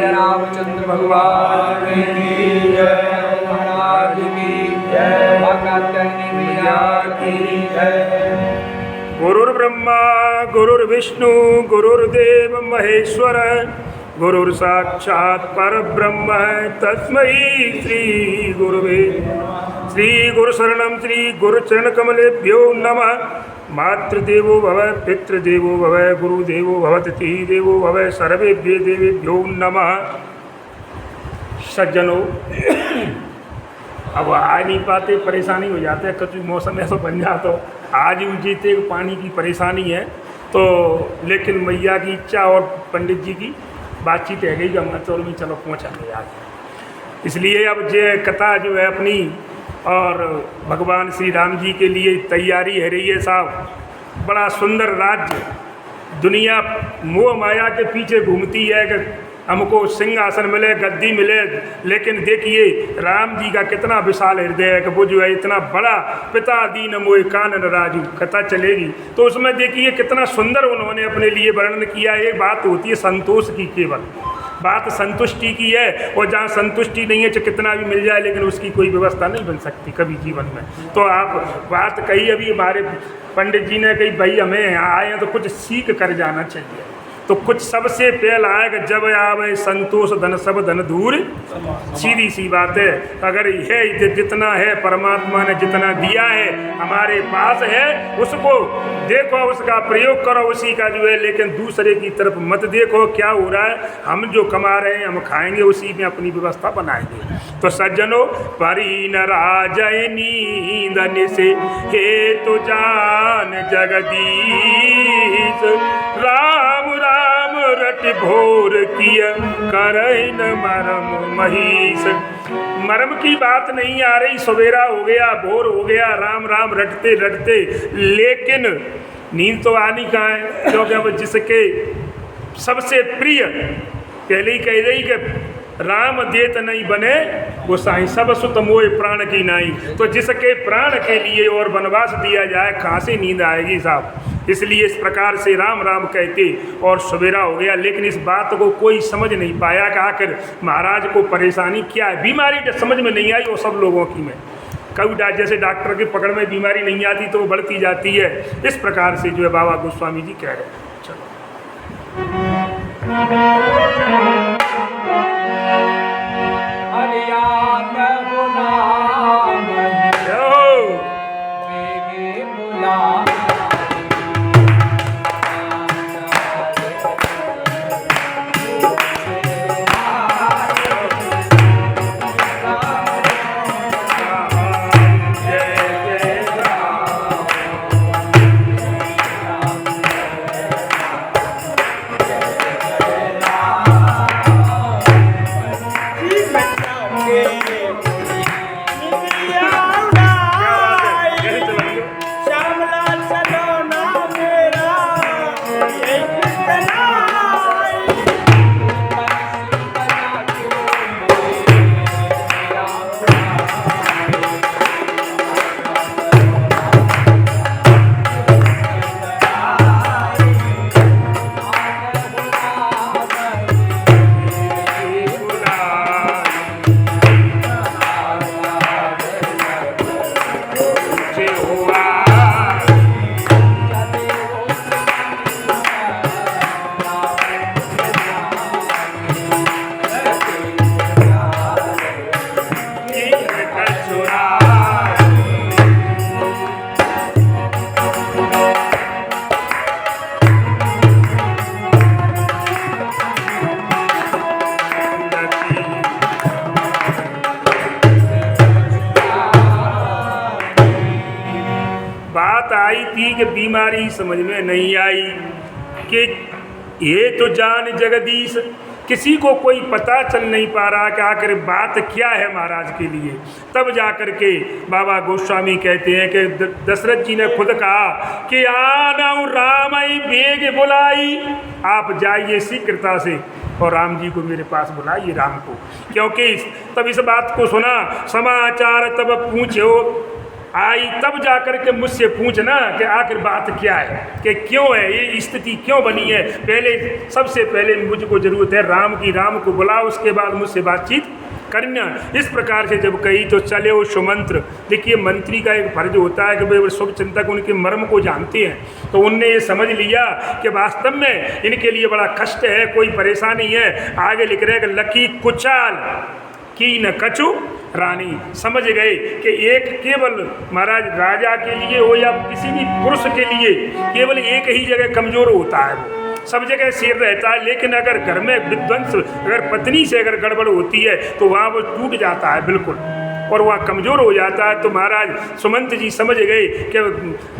रामचंद्र भगवान की जय, महाराज की जय, कात्यायनी मैया की जय। गुरुर्ब्रह्मा गुरुर्विष्णु गुरुर्देव महेश्वर गुरुर्साक्षात् परब्रह्म तस्मै श्री गुरुवे श्री गुरुशरणं श्री गुरुचरणकमलेभ्यो नमः। मातृदेवो भव पितृदेवो भव गुरुदेवो भव तिथिः देवो भव सर्वेभ्यो देवेभ्यो नमः। सज्जनों, अब आ नहीं पाते, परेशानी हो जाते, कभी मौसम ऐसा बन जाता तो आज जीते पानी की परेशानी है तो, लेकिन मैया की इच्छा और पंडित जी की बातचीत है गई कि हम चलो पहुँचा गए आज। इसलिए अब जे कथा जो है अपनी और भगवान श्री राम जी के लिए तैयारी है रही है साहब। बड़ा सुंदर राज्य, दुनिया मोह माया के पीछे घूमती है कि हमको सिंहासन मिले, गद्दी मिले, लेकिन देखिए राम जी का कितना विशाल हृदय है कि वो जो है इतना बड़ा, पिता दीन मोह कानन राजू कथा चलेगी। तो उसमें देखिए कितना सुंदर उन्होंने अपने लिए वर्णन किया। एक बात होती है संतोष की, केवल बात संतुष्टि की है, और जहाँ संतुष्टि नहीं है चाहे कितना भी मिल जाए लेकिन उसकी कोई व्यवस्था नहीं बन सकती कभी जीवन में। तो आप बात कही अभी हमारे पंडित जी ने कही भाई हमें यहाँ आए हैं तो कुछ सीख कर जाना चाहिए। तो कुछ सबसे पहला है कि जब आवे संतोष धन सब धन दूर, सीधी सी बात है। अगर है जितना है परमात्मा ने जितना दिया है हमारे पास है, उसको देखो, उसका प्रयोग करो, उसी का जो है, लेकिन दूसरे की तरफ मत देखो क्या हो रहा है। हम जो कमा रहे हैं हम खाएंगे, उसी में अपनी व्यवस्था बनाएंगे। तो सज्जनों, परी न राजय नींदन से हे तो जान जगदीश, राम राम रट भोर किया करई न मरम महीश। मरम की बात नहीं आ रही, सवेरा हो गया, भोर हो गया, राम राम रटते रटते, लेकिन नींद तो आनी कहाँ है, क्योंकि अब जिसके सबसे प्रिय पहले ही कह रही कि राम देत नहीं बने वो साई सब सुत मोह प्राण की नाई। तो जिसके प्राण के लिए और वनवास दिया जाए कहाँ से नींद आएगी साहब। इसलिए इस प्रकार से राम राम कहते और सवेरा हो गया, लेकिन इस बात को कोई समझ नहीं पाया कि आखिर महाराज को परेशानी क्या है। बीमारी समझ में नहीं आई वो सब लोगों की में, कभी जैसे डॉक्टर की पकड़ में बीमारी नहीं आती तो वो बढ़ती जाती है। इस प्रकार से जो है बाबा गोस्वामी जी कह रहे हैं। चलो आई थी कि बीमारी समझ में नहीं आई कि ये तो जान जगदीश, किसी को कोई पता चल नहीं पा रहा कि आखिर बात क्या है महाराज के लिए। तब जा कर के बाबा गोस्वामी कहते हैं कि दशरथ जी ने खुद कहा कि आनाऊ रामई बेग बुलाई, आप जाइए शीघ्रता से और राम जी को मेरे पास बुलाइए, राम को। क्योंकि तब इस बात को सुना, समाचार तब पूछो आई, तब जाकर के मुझसे पूछना कि आखिर बात क्या है, कि क्यों है ये स्थिति क्यों बनी है। पहले सबसे पहले मुझको ज़रूरत है राम की, राम को बुलाओ, उसके बाद मुझसे बातचीत करना। इस प्रकार से जब कही तो चले वो सुमंत्र। देखिए मंत्री का एक फर्ज होता है कि भाई शुभ चिंतक उनके मर्म को जानते हैं, तो उनने ये समझ लिया कि वास्तव में इनके लिए बड़ा कष्ट है, कोई परेशानी है। आगे लिख रहे हैं कि लकी कुचाल की न कछु रानी। समझ गए कि एक केवल महाराज राजा के लिए हो या किसी भी पुरुष के लिए केवल एक ही जगह कमज़ोर होता है, वो सब जगह सिर रहता है। लेकिन अगर घर में विध्वंस, अगर पत्नी से अगर गड़बड़ होती है तो वहाँ वो टूट जाता है बिल्कुल, और वह कमज़ोर हो जाता है। तो महाराज सुमंत जी समझ गए कि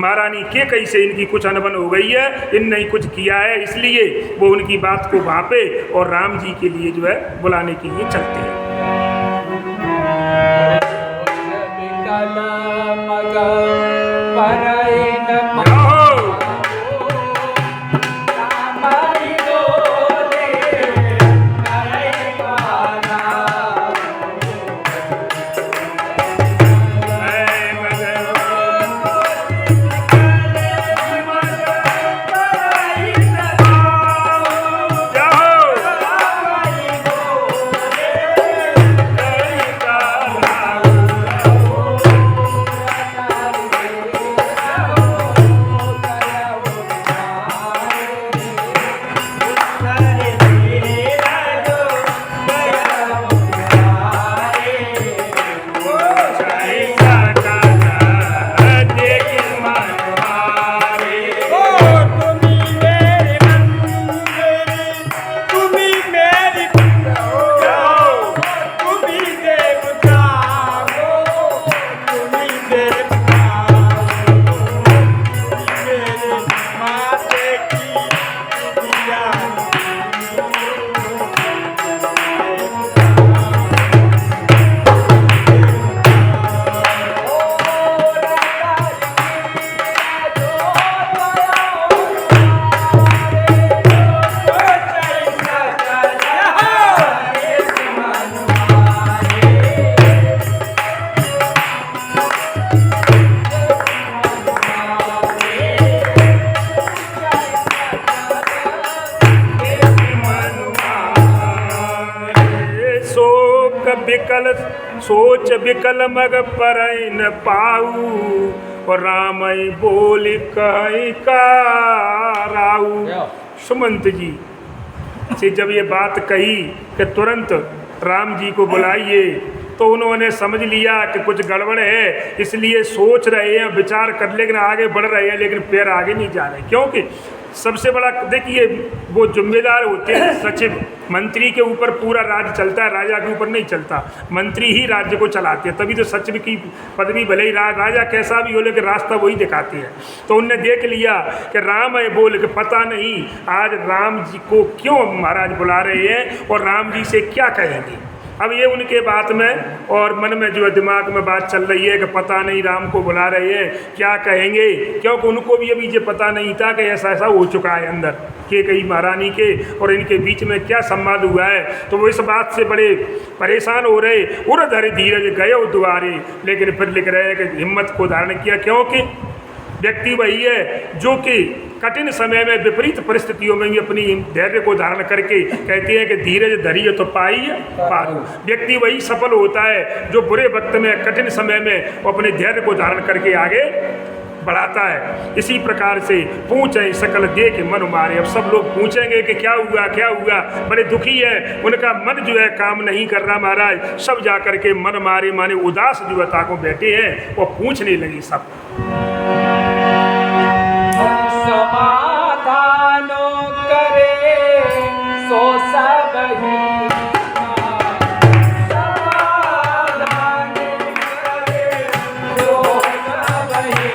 महारानी के कैसे इनकी कुछ अनबन हो गई है, इन नहीं कुछ किया है, इसलिए वो उनकी बात को भापे और राम जी के लिए जो है बुलाने के लिए चलते हैं। मग परई न जाओ। हमारी डोले करई पाना बिकल सोच बिकल मग परई न पाऊ और रामई बोल कहीं का राऊ। सुमंत जी से जब ये बात कही कि तुरंत राम जी को बुलाइए, तो उन्होंने समझ लिया कि कुछ गड़बड़ है, इसलिए सोच रहे हैं, विचार कर, लेकिन आगे बढ़ रहे हैं, लेकिन पैर आगे नहीं जा रहे। क्योंकि सबसे बड़ा देखिए वो जिम्मेदार होते हैं सचिव, मंत्री के ऊपर पूरा राज्य चलता है, राजा के ऊपर नहीं चलता, मंत्री ही राज्य को चलाते हैं। तभी तो सचिव की पदवी भले ही राजा कैसा भी हो, लेकिन रास्ता वही दिखाते हैं। तो उनने देख लिया कि राम है बोल के पता नहीं आज राम जी को क्यों महाराज बुला रहे हैं और राम जी से क्या कहेंगे। अब ये उनके बात में और मन में जो है दिमाग में बात चल रही है कि पता नहीं राम को बुला रहे हैं क्या कहेंगे, क्योंकि उनको भी अभी ये पता नहीं था कि ऐसा ऐसा हो चुका है अंदर के कई महारानी के और इनके बीच में क्या संवाद हुआ है। तो वो इस बात से बड़े परेशान हो रहे, उर धरे धीरज गए द्वारे, लेकिन फिर लिख रहे हैं कि हिम्मत को धारण किया, क्योंकि व्यक्ति वही है जो कि कठिन समय में विपरीत परिस्थितियों में भी अपनी धैर्य को धारण करके कहते हैं कि धीरज धरिए तो पाइए पारू। व्यक्ति वही सफल होता है जो बुरे वक्त में कठिन समय में अपने धैर्य को धारण करके आगे बढ़ाता है। इसी प्रकार से पूछे सकल देख मन मारे। अब सब लोग पूछेंगे कि क्या हुआ क्या हुआ, बड़े दुखी है, उनका मन जो है काम नहीं कर रहा महाराज। सब जा कर के मन मारे माने उदास जो है ताको बैठे हैं और पूछने लगी सब। समाधानो करे सो सब ही समाधान करे सो सब ही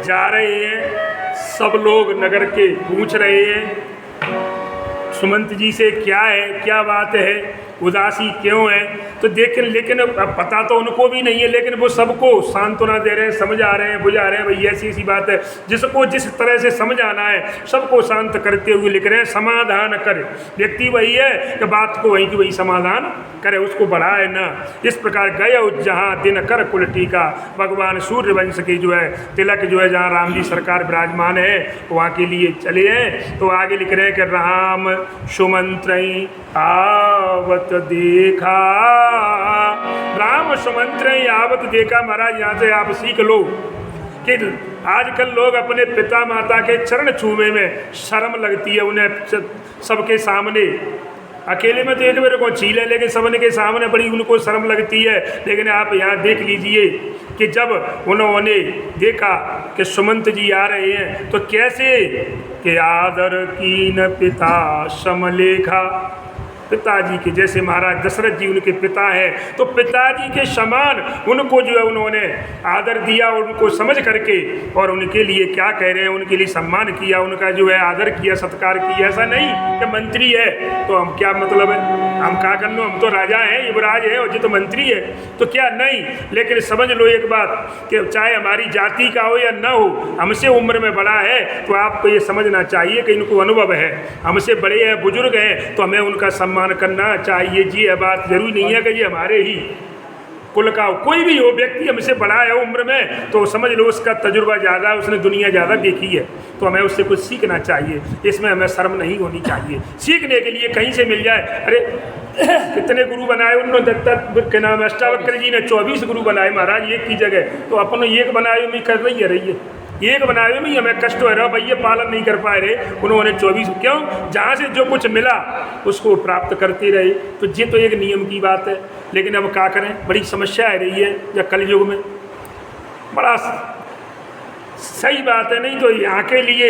जा रहे हैं सब लोग नगर के पूछ रहे हैं सुमंत जी से क्या है क्या बात है, उदासी क्यों है। तो लेकिन अब पता तो उनको भी नहीं है, लेकिन वो सबको सांत्वना दे रहे हैं, समझा रहे हैं, बुझा रहे हैं भाई ऐसी ऐसी बात है। जिसको जिस तरह से समझ आना है सबको शांत करते हुए लिख रहे हैं समाधान करे। व्यक्ति वही है कि बात को वही की वही समाधान करे, उसको बढ़ाए ना। इस प्रकार गए जहाँ दिन कर कुल टीका, भगवान सूर्यवंश की जो है तिलक जो है जहाँ राम जी सरकार विराजमान है वहाँ के लिए चले हैं। तो आगे लिख रहे हैं कि राम सुमंत्र आवत यावत देखा। राम सुमंत्र यावत देखा। महाराज यहाँ से आप सीख लो कि आजकल लोग अपने पिता माता के चरण छूने में शर्म लगती है उन्हें सबके सामने। अकेले में तो एक मेरे को छील है, लेकिन सबने के सामने बड़ी उनको शर्म लगती है। लेकिन आप यहाँ देख लीजिए कि जब उन्होंने देखा कि सुमंत जी आ रहे हैं तो कैसे कि आदर कीन पिता समलेखा। पिताजी के जैसे महाराज दशरथ जी उनके पिता हैं, तो पिताजी के समान उनको जो है उन्होंने आदर दिया और उनको समझ करके और उनके लिए क्या कह रहे हैं, उनके लिए सम्मान किया, उनका जो है आदर किया, सत्कार किया। ऐसा नहीं कि मंत्री है तो हम क्या मतलब है, हम क्या कर लो, हम तो राजा हैं, युवराज हैं और ये तो मंत्री है तो क्या नहीं। लेकिन समझ लो एक बात कि चाहे हमारी जाति का हो या न हो, हमसे उम्र में बड़ा है तो आपको ये समझना चाहिए कि इनको अनुभव है, हमसे बड़े हैं, बुजुर्ग हैं, तो हमें उनका सम्मान करना चाहिए जी। ये बात जरूरी नहीं है कि ये हमारे ही कुल का हो, कोई भी हो व्यक्ति हमसे बड़ा है उम्र में तो समझ लो उसका तजुर्बा ज़्यादा है, उसने दुनिया ज़्यादा देखी है, तो हमें उससे कुछ सीखना चाहिए। इसमें हमें शर्म नहीं होनी चाहिए। सीखने के लिए कहीं से मिल जाए, अरे कितने गुरु बनाए उन्होंने, दत्त के नाम अष्टावक्र जी ने 24 गुरु बनाए महाराज एक की जगह, तो अपन एक बनाए में कर रही है एक बनाए में ही हमें कष्ट हो रहा भैया, पालन नहीं कर पाए रहे। उन्होंने 24 क्यों, जहाँ से जो कुछ मिला उसको प्राप्त करते रहे, तो ये तो एक नियम की बात है। लेकिन अब क्या करें, बड़ी समस्या आ रही है या कलयुग में, बड़ा सही बात है। नहीं तो यहाँ के लिए,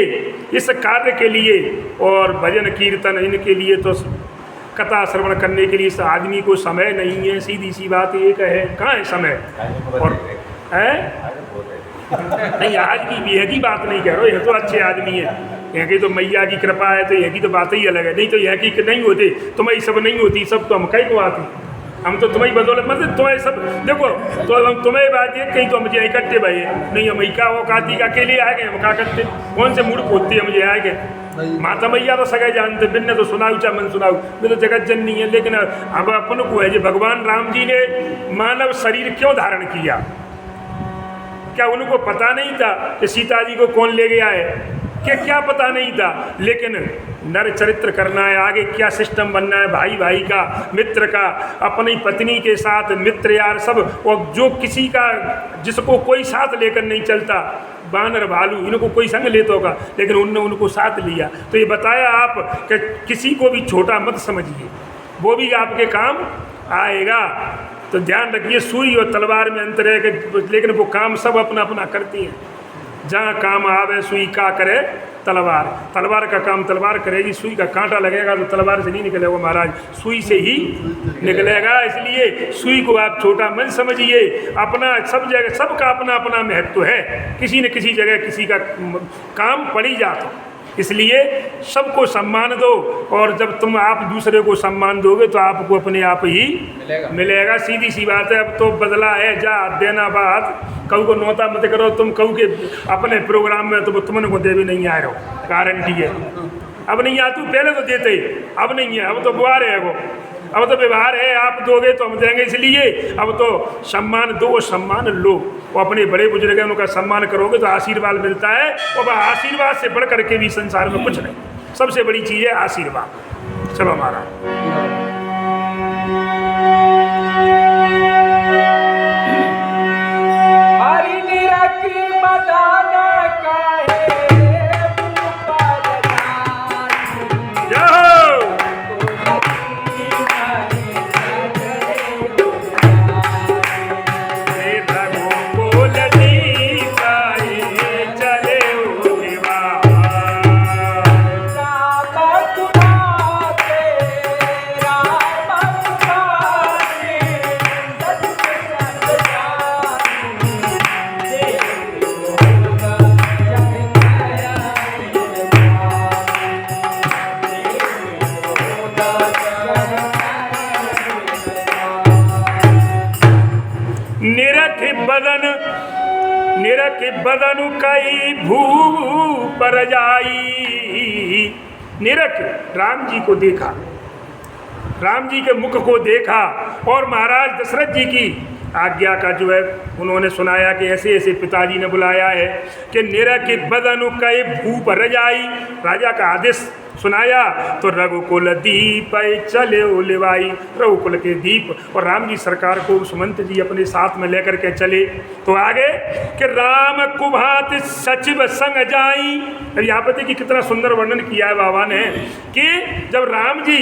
इस कार्य के लिए और भजन कीर्तन इनके लिए तो कथा श्रवण करने के लिए इस आदमी को समय नहीं है, सीधी सी बात एक है, कहाँ है समय। और है नहीं, आज की यह की बात नहीं कह रहा, यह तो अच्छे आदमी है, यहाँ की तो मैया की कृपा है, तो यह की तो बात ही अलग है। नहीं तो यह की नहीं होते, तुम्हारी सब नहीं होती, सब तो हम कहीं को आती, हम तो तुम्हारी बदौलत मतलब तुम्हें सब देखो, तो हम तुम्हें बात ये कहीं तो हम मुझे इकट्ठे भाई नहीं, हम का वो काती का अकेले आ गए, हम क्या करते, कौन से मूड पोतते हम मुझे आ गए। माता मैया तो सगे जानते, बिन तो सुनाऊ चाहे मन सुनाऊ, मैं तो जगत जननी है। लेकिन अब अपन को है जो भगवान राम जी ने मानव शरीर क्यों धारण किया, क्या उनको पता नहीं था कि सीता जी को कौन ले गया है, क्या पता नहीं था। लेकिन नर चरित्र करना है, आगे क्या सिस्टम बनना है, भाई भाई का, मित्र का, अपनी पत्नी के साथ मित्र यार सब, और जो किसी का जिसको कोई साथ लेकर नहीं चलता, बानर भालू इनको कोई संग लेता होगा, लेकिन उनने उनको साथ लिया। तो ये बताया आप कि किसी को भी छोटा मत समझिए, वो भी आपके काम आएगा। तो ध्यान रखिए, सुई और तलवार में अंतर है कि लेकिन वो काम सब अपना अपना करती हैं। जहाँ काम आवे सुई का करे तलवार, तलवार का काम तलवार करेगी, सुई का कांटा लगेगा तो तलवार से नहीं निकलेगा महाराज, सुई से ही निकलेगा। इसलिए सुई को आप छोटा मत समझिए, अपना सब जगह सबका अपना अपना महत्व है, किसी न किसी जगह किसी का काम पड़ ही जाता। इसलिए सबको सम्मान दो, और जब तुम आप दूसरे को सम्मान दोगे तो आपको अपने आप ही मिलेगा। सीधी सी बात है। अब तो बदला है, जा देना बात, कहू को नौता मत करो, तुम कहू के अपने प्रोग्राम में तो तुमने को दे भी नहीं आ रहे हो, गारंटी है। अब नहीं आ, तू पहले तो देते, अब नहीं है, अब तो बुआर है, वो अब तो व्यवहार है, आप दोगे तो हम देंगे। इसलिए अब तो सम्मान दो, सम्मान लो, वो अपने बड़े बुजुर्ग हैं उनका सम्मान करोगे तो आशीर्वाद मिलता है, और वह आशीर्वाद से बढ़ करके भी संसार में कुछ नहीं, सबसे बड़ी चीज़ है आशीर्वाद। चलो हमारा हरि निरखी मदान काहे निरख बदन कई भू पर जाई। निरख राम जी को देखा, राम जी के मुख को देखा, और महाराज दशरथ जी की आज्ञा का जो है उन्होंने सुनाया कि ऐसे ऐसे पिताजी ने बुलाया है कि निरख बदनु कई भूप रजाई, राजा का आदेश सुनाया तो रघुकुल दीप चले उलिवाई, रघुकुल के दीप और राम जी सरकार को सुमंत जी अपने साथ में लेकर के चले। तो आगे कि राम कुभात सचिव संग जाई, यहाँ पर देखिए कितना सुंदर वर्णन किया है बाबा ने कि जब राम जी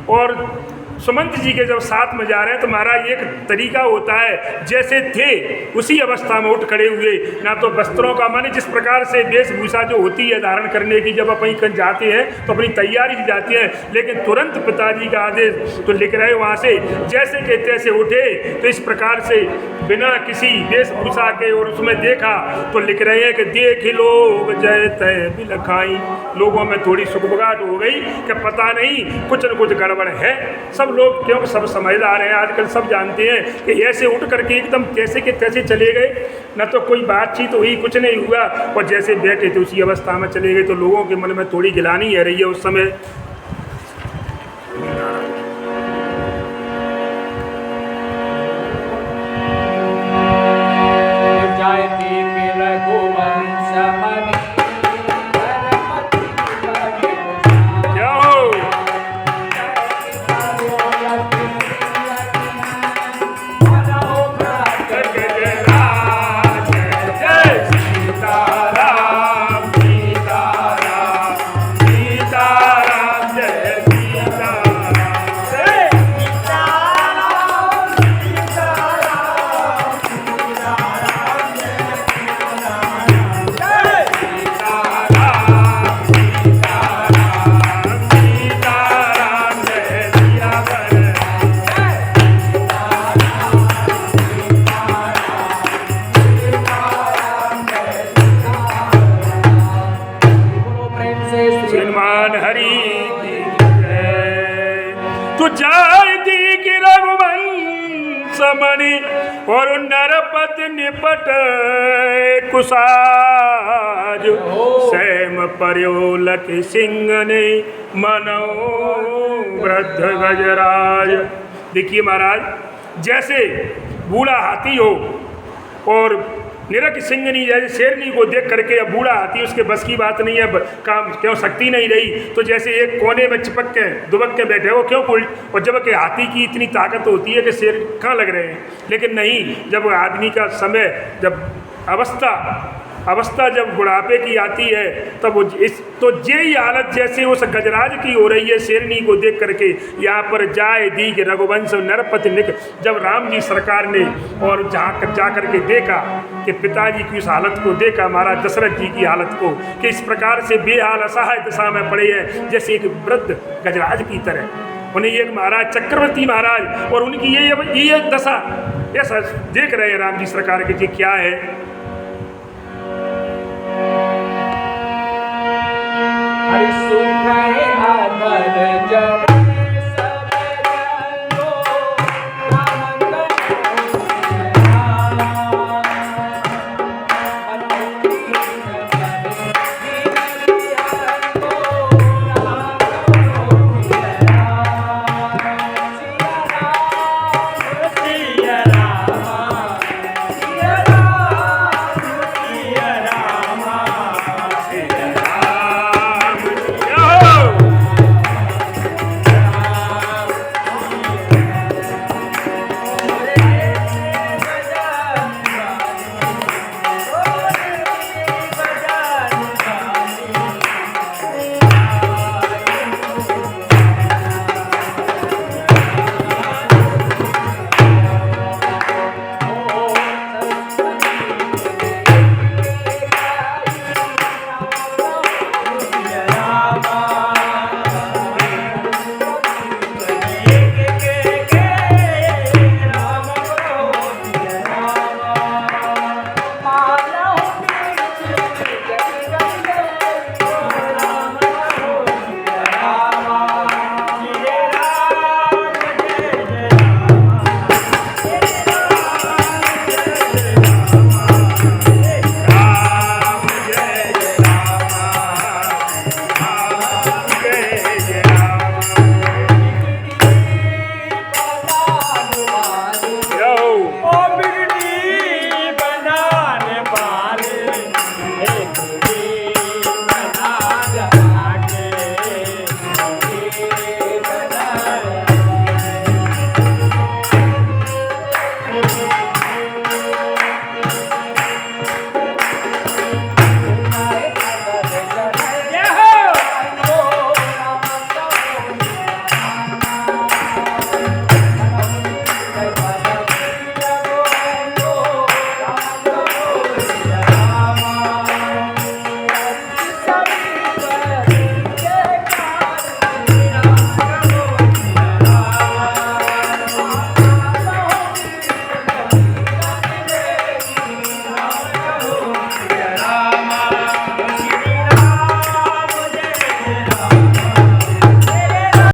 और सुमंत जी के जब साथ में जा रहे हैं तो महाराज एक तरीका होता है जैसे थे उसी अवस्था में उठ खड़े हुए, ना तो वस्त्रों का माने जिस प्रकार से वेशभूषा जो होती है धारण करने की जब अपन कहीं जाते हैं तो अपनी तैयारी से जाती है, लेकिन तुरंत पिताजी का आदेश तो लिख रहे वहाँ से जैसे के तैसे उठे, तो इस प्रकार से बिना किसी वेशभूषा के और उसमें देखा तो लिख रहे हैं कि देख लोग जय तय बिलखाई, लोगों में थोड़ी सुखबगाहट हो गई कि पता नहीं कुछ न कुछ गड़बड़ है। सब लोग क्योंकि सब समझदार हैं आजकल, सब जानते हैं कि ऐसे उठ करके एकदम कैसे के तैसे चले गए, न तो कोई बातचीत हुई, कुछ नहीं हुआ और जैसे बैठे थे उसी अवस्था में चले गए। तो लोगों के मन में थोड़ी गिलानी है रही है उस समय। और नरपत निपट कुसाज, सैम पर्योलक सिंह ने मनो वृद्ध गजराज। देखिए महाराज जैसे बूढ़ा हाथी हो और निरख सिंहनी जैसे शेरनी को देख करके अब बूढ़ा हाथी उसके बस की बात नहीं है, काम क्यों शक्ति नहीं रही, तो जैसे एक कोने में चिपक के दुबक के बैठे हो क्यों उल्ट, और जब कि हाथी की इतनी ताकत होती है कि शेर कहाँ लग रहे हैं, लेकिन नहीं, जब आदमी का समय जब अवस्था जब बुढ़ापे की आती है तब वो तो यही हालत जैसे उस गजराज की हो रही है शेरनी को देख करके। यहाँ पर जाए दी के रघुवंश नरपति निक, जब राम जी सरकार ने और जहाँ जा करके देखा कि पिताजी की उस हालत को देखा, महाराज दशरथ जी की हालत को कि इस प्रकार से बेहाल असहाय दशा में पड़े हैं जैसे एक वृद्ध गजराज की तरह। उन्हें एक महाराज चक्रवर्ती महाराज और उनकी ये दशा ऐसा देख रहे हैं राम जी सरकार के जी क्या है। सुख है आदर जब